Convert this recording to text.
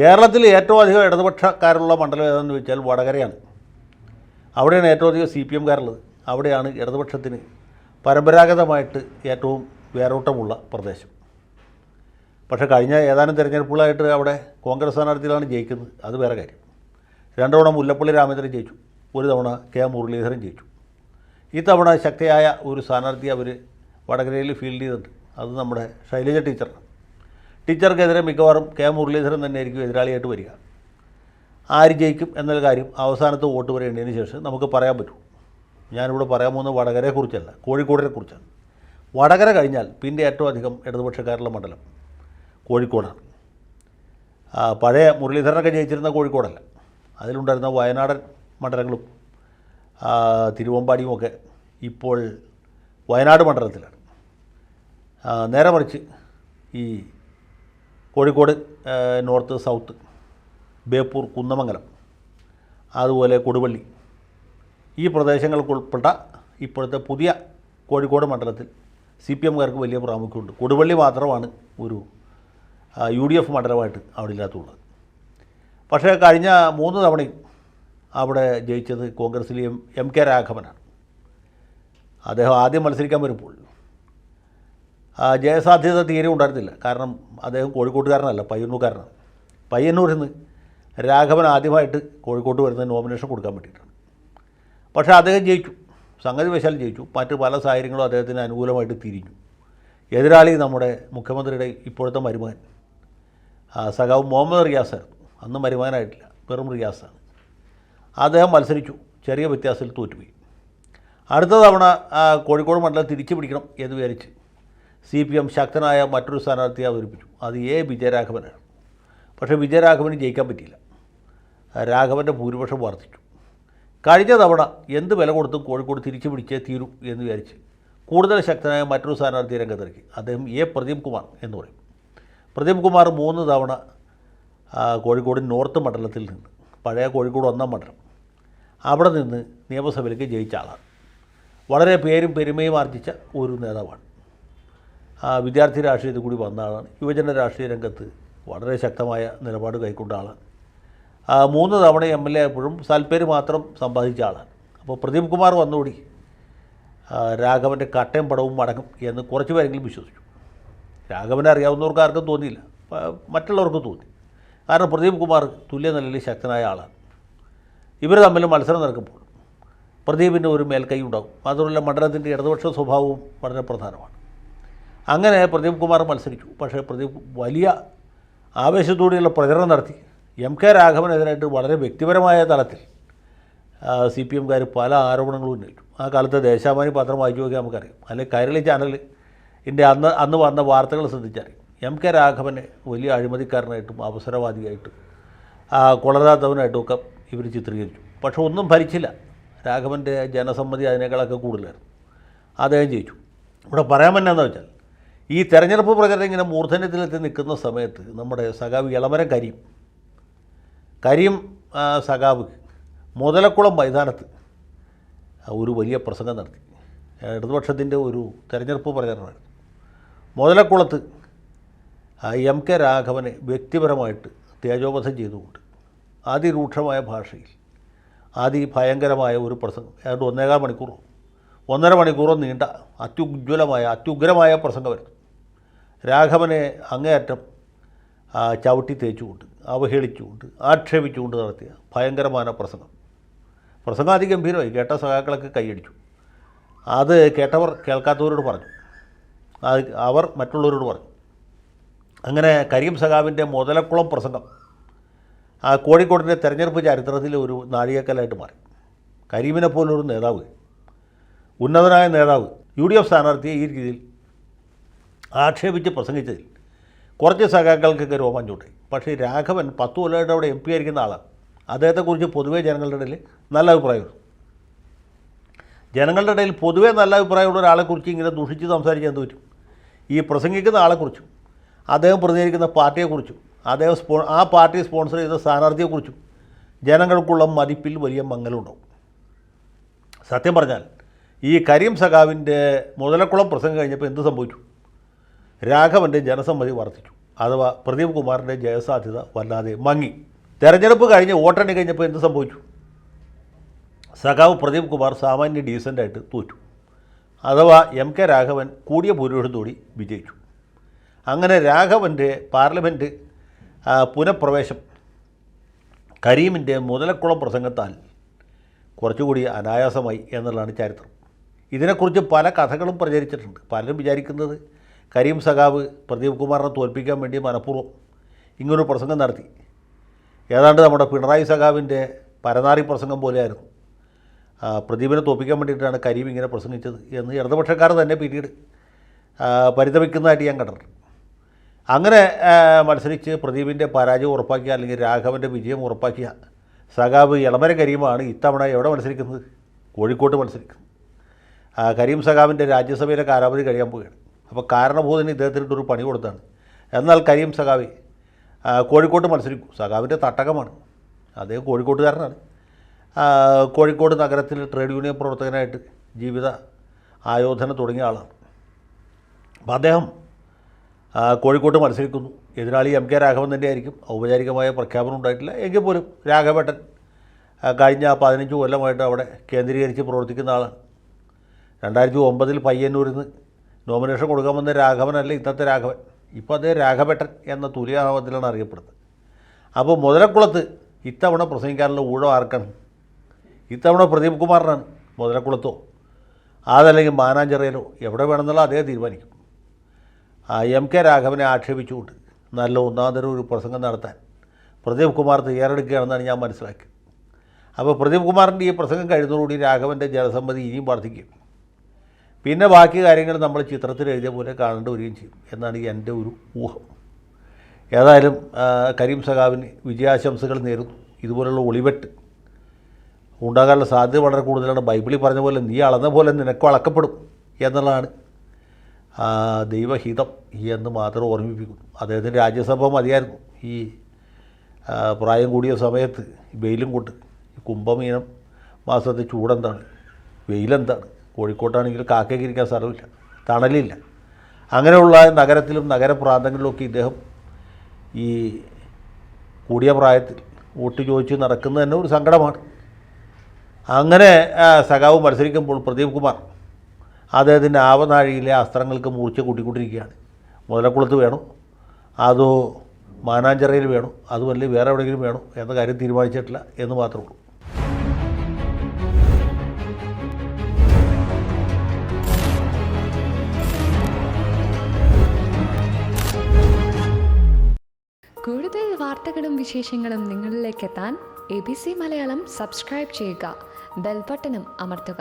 കേരളത്തിൽ ഏറ്റവും അധികം ഇടതുപക്ഷക്കാരുള്ള മണ്ഡലം ഏതെന്ന് ചോദിച്ചാൽ വടകരയാണ്. അവിടെയാണ് ഏറ്റവും അധികം CPM-കാരുള്ളത്. അവിടെയാണ് ഇടതുപക്ഷത്തിന് പരമ്പരാഗതമായിട്ട് ഏറ്റവും വേരോട്ടമുള്ള പ്രദേശം. പക്ഷേ കഴിഞ്ഞ ഏതാനും തിരഞ്ഞെടുപ്പുകളായിട്ട് അവിടെ കോൺഗ്രസ് സ്ഥാനാർത്ഥികളാണ് ജയിക്കുന്നത്. അത് വേറെ കാര്യം. 2 തവണ മുല്ലപ്പള്ളി രാമചന്ദ്രൻ ജയിച്ചു, 1 തവണ K മുരളീധരൻ ജയിച്ചു. ഇത്തവണ ശക്തിയായ ഒരു സ്ഥാനാർത്ഥി അവർ വടകരയിൽ ഫീൽഡ് ചെയ്തിട്ടുണ്ട്. അത് നമ്മുടെ ശൈലജ ടീച്ചറാണ്. ടീച്ചർക്കെതിരെ മിക്കവാറും K മുരളീധരൻ തന്നെയായിരിക്കും എതിരാളിയായിട്ട് വരിക. ആര് ജയിക്കും എന്നൊരു കാര്യം അവസാനത്തെ വോട്ട് വരെ എണ്ണിയതിന് ശേഷം നമുക്ക് പറയാൻ പറ്റും. ഞാനിവിടെ പറയാൻ പോകുന്നത് വടകരയെക്കുറിച്ചല്ല, കോഴിക്കോടിനെക്കുറിച്ചാണ്. വടകര കഴിഞ്ഞാൽ പിന്നെ ഏറ്റവും അധികം ഇടതുപക്ഷക്കാരുള്ള മണ്ഡലം കോഴിക്കോടാണ്. പഴയ മുരളീധരനൊക്കെ ജയിച്ചിരുന്ന കോഴിക്കോടല്ല, അതിലുണ്ടായിരുന്ന വയനാടൻ മണ്ഡലങ്ങളും തിരുവമ്പാടിയുമൊക്കെ ഇപ്പോൾ വയനാട് മണ്ഡലത്തിലാണ്. നേരെ മറിച്ച് ഈ കോഴിക്കോട് നോർത്ത്, സൗത്ത്, ബേപ്പൂർ, കുന്നമംഗലം, അതുപോലെ കൊടുവള്ളി, ഈ പ്രദേശങ്ങൾക്കുൾപ്പെട്ട ഇപ്പോഴത്തെ പുതിയ കോഴിക്കോട് മണ്ഡലത്തിൽ CPM-കാർക്ക് വലിയ പ്രാമുഖ്യമുണ്ട്. കൊടുവള്ളി മാത്രമാണ് ഒരു UDF മണ്ഡലമായിട്ട് അവിടെ ഇല്ലാത്തുള്ളത്. പക്ഷേ കഴിഞ്ഞ 3 തവണയും അവിടെ ജയിച്ചത് കോൺഗ്രസിലെ MK രാഘവനാണ്. അദ്ദേഹം ആദ്യം മത്സരിക്കാൻ വരുമ്പോൾ ജയസാധ്യത തീരെ ഉണ്ടായിരുന്നില്ല. കാരണം അദ്ദേഹം കോഴിക്കോട്ടുകാരനല്ല, പയ്യന്നൂർക്കാരനാണ്. പയ്യന്നൂരിൽ നിന്ന് രാഘവൻ ആദ്യമായിട്ട് കോഴിക്കോട്ട് വരുന്ന നോമിനേഷൻ കൊടുക്കാൻ വേണ്ടിയിട്ടാണ്. പക്ഷേ അദ്ദേഹം ജയിച്ചു, സംഗതി വശാൽ ജയിച്ചു. മറ്റ് പല സാഹചര്യങ്ങളും അദ്ദേഹത്തിന് അനുകൂലമായിട്ട് തിരിഞ്ഞു. എതിരാളി നമ്മുടെ മുഖ്യമന്ത്രിയുടെ ഇപ്പോഴത്തെ മരുമകൻ സഖാവ് മുഹമ്മദ് റിയാസായിരുന്നു. അന്ന് മരുമകനായിട്ടില്ല, വെറും റിയാസാണ്. അദ്ദേഹം മത്സരിച്ചു, ചെറിയ വ്യത്യാസത്തിൽ തോറ്റുപോയി. അടുത്ത തവണ കോഴിക്കോട് മണ്ഡലം തിരിച്ചു പിടിക്കണം എന്ന് വിചാരിച്ച് CPM ശക്തനായ മറ്റൊരു സ്ഥാനാർത്ഥിയെ അവതരിപ്പിച്ചു. അത് വിജയരാഘവനാണ്. പക്ഷേ വിജയരാഘവന് ജയിക്കാൻ പറ്റിയില്ല. രാഘവൻ്റെ ഭൂരിപക്ഷം വർദ്ധിച്ചു. കഴിഞ്ഞ തവണ എന്ത് വില കൊടുത്തും കോഴിക്കോട് തിരിച്ചു പിടിച്ചേ തീരൂ എന്ന് വിചാരിച്ച് കൂടുതൽ ശക്തനായ മറ്റൊരു സ്ഥാനാർത്ഥിയെ രംഗത്തിറക്കി. അദ്ദേഹം പ്രദീപ് കുമാർ എന്ന് പറയും. പ്രദീപ് കുമാർ 3 തവണ കോഴിക്കോട് നോർത്ത് മണ്ഡലത്തിൽ നിന്ന്, പഴയ കോഴിക്കോട് 1-ാം മണ്ഡലം, അവിടെ നിന്ന് നിയമസഭയിലേക്ക് ജയിച്ച ആളാണ്. വളരെ പേരും പെരുമയും ആർജിച്ച ഒരു നേതാവാണ്. വിദ്യാർത്ഥി രാഷ്ട്രീയത്തിൽ കൂടി വന്ന ആളാണ്. യുവജന രാഷ്ട്രീയ രംഗത്ത് വളരെ ശക്തമായ നിലപാട് കൈക്കൊണ്ട ആളാണ്. 3 തവണ MLA ആയപ്പോഴും സൽപ്പേര് മാത്രം സമ്പാദിച്ച ആളാണ്. അപ്പോൾ പ്രദീപ് കുമാർ വന്നുകൂടി രാഘവൻ്റെ കട്ടയും പടവും മടങ്ങും എന്ന് കുറച്ച് പേരെങ്കിലും വിശ്വസിച്ചു. രാഘവനെ അറിയാവുന്നവർക്ക് ആർക്കും തോന്നിയില്ല, മറ്റുള്ളവർക്ക് തോന്നി. കാരണം പ്രദീപ് കുമാർ തുല്യ നിലയിൽ ശക്തനായ ആളാണ്. ഇവർ തമ്മിൽ മത്സരം നടക്കുമ്പോൾ പ്രദീപിൻ്റെ ഒരു മേൽക്കൈ ഉണ്ടാകും. മാത്രമല്ല മണ്ഡലത്തിൻ്റെ ഇടതുപക്ഷ സ്വഭാവവും വളരെ പ്രധാനമാണ്. അങ്ങനെ പ്രദീപ് കുമാർ മത്സരിച്ചു. പക്ഷേ പ്രദീപ് വലിയ ആവേശത്തോടെയുള്ള പ്രചരണം നടത്തി. MK രാഘവനെതിരായിട്ട് വളരെ വ്യക്തിപരമായ തലത്തിൽ CPM-കാർ പല ആരോപണങ്ങളും ഉന്നയിച്ചു. ആ കാലത്ത് ദേശാഭിമാനി പത്രം വായിച്ചു നോക്കിയാൽ നമുക്കറിയാം, അല്ലെങ്കിൽ കൈരളി ചാനലിൻ്റെ അന്ന് വന്ന വാർത്തകൾ ശ്രദ്ധിച്ചറിയാം. MK രാഘവനെ വലിയ അഴിമതിക്കാരനായിട്ടും അവസരവാദിയായിട്ടും കൊളരാത്തവനായിട്ടുമൊക്കെ ഇവർ ചിത്രീകരിച്ചു. പക്ഷെ ഒന്നും ഭരിച്ചില്ല. രാഘവൻ്റെ ജനസമ്മതി അതിനേക്കാളൊക്കെ കൂടുതലായിരുന്നു. അദ്ദേഹം ജയിച്ചു. ഇവിടെ പറയാൻ പറ്റുന്നതെന്ന് വെച്ചാൽ ഈ തെരഞ്ഞെടുപ്പ് പ്രചരണം ഇങ്ങനെ മൂർധന്യത്തിലെത്തി നിൽക്കുന്ന സമയത്ത് നമ്മുടെ സഖാവ് ഇളമരം കരീം സഖാവ് മുതലക്കുളം മൈതാനത്ത് ഒരു വലിയ പ്രസംഗം നടത്തി. ഇടതുപക്ഷത്തിൻ്റെ ഒരു തെരഞ്ഞെടുപ്പ് പ്രചരണമായിരുന്നു. മുതലക്കുളത്ത് MK രാഘവനെ വ്യക്തിപരമായിട്ട് തേജോവധം ചെയ്തുകൊണ്ട് അതിരൂക്ഷമായ ഭാഷയിൽ അതിഭയങ്കരമായ ഒരു പ്രസംഗം, ഏതാണ്ട് 1.25 മണിക്കൂറോ നീണ്ട അത്യുഗ്രമായ പ്രസംഗമായിരുന്നു. രാഘവനെ അങ്ങേയറ്റം ചവിട്ടി തേച്ചുകൊണ്ട്, അവഹേളിച്ചുകൊണ്ട്, ആക്ഷേപിച്ചുകൊണ്ട് നടത്തിയ ഭയങ്കരമായ പ്രസംഗം അതിഗംഭീരമായി. കേട്ട സഖാക്കളൊക്കെ കൈയടിച്ചു. അത് കേട്ടവർ കേൾക്കാത്തവരോട് പറഞ്ഞു, അവർ മറ്റുള്ളവരോട് പറഞ്ഞു. അങ്ങനെ കരീം സഖാവിൻ്റെ മുതലക്കുളം പ്രസംഗം കോഴിക്കോടിൻ്റെ തെരഞ്ഞെടുപ്പ് ചരിത്രത്തിൽ ഒരു നാഴികക്കല്ലായിട്ട് മാറി. കരീമിനെ പോലൊരു നേതാവ്, ഉന്നതനായ നേതാവ്, UDF സ്ഥാനാർത്ഥിയെ ഈ രീതിയിൽ ആക്ഷേപിച്ച് പ്രസംഗിച്ചതിൽ കുറച്ച് സഖാക്കൾക്കൊക്കെ രോമാഞ്ചുണ്ടായി. പക്ഷേ രാഘവൻ 10 കൊല്ലമായിട്ട് അവിടെ MP ആയിരിക്കുന്ന ആളാണ്. അദ്ദേഹത്തെക്കുറിച്ച് പൊതുവേ ജനങ്ങളുടെ ഇടയിൽ നല്ല അഭിപ്രായമുണ്ട്. ജനങ്ങളുടെ ഇടയിൽ പൊതുവേ നല്ല അഭിപ്രായമുള്ള ഒരാളെക്കുറിച്ച് ഇങ്ങനെ ദൂഷിച്ച് സംസാരിക്കാൻ എന്ത് പറ്റും? ഈ പ്രസംഗിക്കുന്ന ആളെക്കുറിച്ചും അദ്ദേഹം പ്രതിനിധീകരിക്കുന്ന പാർട്ടിയെക്കുറിച്ചും ആ പാർട്ടി സ്പോൺസർ ചെയ്ത സ്ഥാനാർത്ഥിയെക്കുറിച്ചും ജനങ്ങൾക്കുള്ള മതിപ്പിൽ വലിയ മങ്ങലുണ്ടാവും. സത്യം പറഞ്ഞാൽ ഈ കരീം സഖാവിൻ്റെ മുതലക്കുളം പ്രസംഗം കഴിഞ്ഞപ്പോൾ എന്ത് സംഭവിച്ചു? രാഘവൻ്റെ ജനസമ്മതി വർദ്ധിച്ചു. അഥവാ പ്രദീപ് കുമാറിൻ്റെ ജയസാധ്യത വല്ലാതെ മങ്ങി. തെരഞ്ഞെടുപ്പ് കഴിഞ്ഞ് വോട്ടെണ്ണി കഴിഞ്ഞപ്പോൾ എന്ത് സംഭവിച്ചു? സഖാവ് പ്രദീപ് കുമാർ സാമാന്യ ഡീസൻ്റായിട്ട് തോറ്റു. അഥവാ MK രാഘവൻ കൂടിയ ഭൂരിപക്ഷത്തോടി വിജയിച്ചു. അങ്ങനെ രാഘവൻ്റെ പാർലമെൻറ്റ് പുനഃപ്രവേശം കരീമിൻ്റെ മുതലക്കുളം പ്രസംഗത്താൽ കുറച്ചുകൂടി അനായാസമായി എന്നുള്ളതാണ് ചരിത്രം. ഇതിനെക്കുറിച്ച് പല കഥകളും പ്രചരിച്ചിട്ടുണ്ട്. പലരും വിചാരിക്കുന്നത് കരീം സഖാവ് പ്രദീപ് കുമാറിനെ തോൽപ്പിക്കാൻ വേണ്ടി മനഃപൂർവ്വം ഇങ്ങനൊരു പ്രസംഗം നടത്തി. ഏതാണ്ട് നമ്മുടെ പിണറായി സഖാവിൻ്റെ പരനാറി പ്രസംഗം പോലെയായിരുന്നു. പ്രദീപിനെ തോൽപ്പിക്കാൻ വേണ്ടിയിട്ടാണ് കരീം ഇങ്ങനെ പ്രസംഗിച്ചത് എന്ന് ഇടതുപക്ഷക്കാർ തന്നെ പിന്നീട് പരിതപിക്കുന്നതായിട്ട് ഞാൻ കണ്ടിട്ടുണ്ട്. അങ്ങനെ മത്സരിച്ച് പ്രദീപിൻ്റെ പരാജയം ഉറപ്പാക്കിയ അല്ലെങ്കിൽ രാഘവൻ്റെ വിജയം ഉറപ്പാക്കിയ സഖാവ് എളമരം കരീമാണ് ഇത്തവണ എവിടെ മത്സരിക്കുന്നത്? കോഴിക്കോട്ട് മത്സരിക്കുന്നത്. കരീം സഖാവിൻ്റെ രാജ്യസഭയിലെ കാലാവധി കഴിയാൻ പോവുകയാണ്. അപ്പോൾ കാരണഭൂതന് ഇദ്ദേഹത്തിനൊരു പണി കൊടുത്താണ്. എന്നാൽ കരീം സഖാവ് കോഴിക്കോട്ട് മത്സരിക്കും. സഖാവിൻ്റെ തട്ടകമാണ്, അദ്ദേഹം കോഴിക്കോട്ടുകാരനാണ്. കോഴിക്കോട് നഗരത്തിൽ ട്രേഡ് യൂണിയൻ പ്രവർത്തകനായിട്ട് ജീവിത ആയോധന തുടങ്ങിയ ആളാണ്. അപ്പോൾ അദ്ദേഹം കോഴിക്കോട്ട് മത്സരിക്കുന്നു. എതിരാളി MK രാഘവൻ തന്നെയായിരിക്കും. ഔപചാരികമായ പ്രഖ്യാപനം ഉണ്ടായിട്ടില്ല എങ്കിൽ പോലും രാഘവേട്ടൻ കഴിഞ്ഞ 15 കൊല്ലമായിട്ട് അവിടെ കേന്ദ്രീകരിച്ച് പ്രവർത്തിക്കുന്ന ആളാണ്. 2009 പയ്യന്നൂരിൽ നിന്ന് നോമിനേഷൻ കൊടുക്കാൻ വന്ന രാഘവനല്ല ഇന്നത്തെ രാഘവൻ. ഇപ്പോൾ അദ്ദേഹം രാഘവേട്ടൻ എന്ന തുല്യനാമത്തിലാണ് അറിയപ്പെടുന്നത്. അപ്പോൾ മുതലക്കുളത്ത് ഇത്തവണ പ്രസംഗിക്കാനുള്ള ഊഴം ആർക്കാണ്? ഇത്തവണ പ്രദീപ് കുമാറിനാണ്. മുതലക്കുളത്തോ അതല്ലെങ്കിൽ മാനാഞ്ചിറയിലോ എവിടെ വേണമെന്നുള്ള അദ്ദേഹം തീരുമാനിക്കും. MK രാഘവനെ ആക്ഷേപിച്ചുകൊണ്ട് നല്ല ഒന്നാന്തരം ഒരു പ്രസംഗം നടത്താൻ പ്രദീപ് കുമാർ തയ്യാറെടുക്കുകയാണെന്നാണ് ഞാൻ മനസ്സിലാക്കിയത്. അപ്പോൾ പ്രദീപ് കുമാറിൻ്റെ ഈ പ്രസംഗം കഴിയുന്നതോടുകൂടി രാഘവൻ്റെ ജനസമ്മതി ഇനിയും വർദ്ധിക്കും. പിന്നെ ബാക്കി കാര്യങ്ങൾ നമ്മൾ ചിത്രത്തിൽ എഴുതിയ പോലെ കാണേണ്ടി വരികയും ചെയ്യും എന്നാണ് എൻ്റെ ഒരു ഊഹം. ഏതായാലും കരീം സഖാവിന് വിജയാശംസകൾ നേരുന്നു. ഇതുപോലുള്ള ഒളിവെട്ട് ഉണ്ടാകാനുള്ള സാധ്യത വളരെ കൂടുതലാണ്. ബൈബിളിൽ പറഞ്ഞ പോലെ നീ അളന്ന പോലെ നിനക്കും അളക്കപ്പെടും എന്നുള്ളതാണ് ദൈവഹിതം എന്ന് മാത്രം ഓർമ്മിപ്പിക്കുന്നു. അദ്ദേഹത്തിൻ്റെ രാജ്യസഭ മതിയായിരുന്നു. ഈ പ്രായം കൂടിയ സമയത്ത് വെയിലും കൊണ്ട് കുംഭമീനം മാസത്തെ ചൂടെന്താണ്, വെയിലെന്താണ്? കോഴിക്കോട്ടാണെങ്കിൽ കാക്കയ്ക്ക് ഇരിക്കാൻ സ്ഥലമില്ല, തണലില്ല. അങ്ങനെയുള്ള നഗരത്തിലും നഗരപ്രാന്തങ്ങളിലുമൊക്കെ ഇദ്ദേഹം ഈ കൂടിയ പ്രായത്തിൽ വോട്ട് ചോദിച്ച് നടക്കുന്നത് തന്നെ ഒരു സങ്കടമാണ്. അങ്ങനെ സഖാവ് മത്സരിക്കുമ്പോൾ പ്രദീപ് കുമാർ അദ്ദേഹത്തിൻ്റെ ആവനാഴിയിലെ അസ്ത്രങ്ങൾക്ക് മൂർച്ച കൂട്ടിക്കൊണ്ടിരിക്കുകയാണ്. മുതലക്കുളത്ത് വേണോ അതോ മാനാഞ്ചിറയിൽ വേണോ അതുമല്ലേ വേറെ എവിടെയെങ്കിലും വേണോ എന്ന കാര്യം തീരുമാനിച്ചിട്ടില്ല എന്ന് മാത്രമേ ഉള്ളൂ. കൂടുതൽ വാർത്തകളും വിശേഷങ്ങളും നിങ്ങളിലേക്ക് എത്താൻ ABC മലയാളം സബ്സ്ക്രൈബ് ചെയ്യുക, ബെൽ ബട്ടണും അമർത്തുക.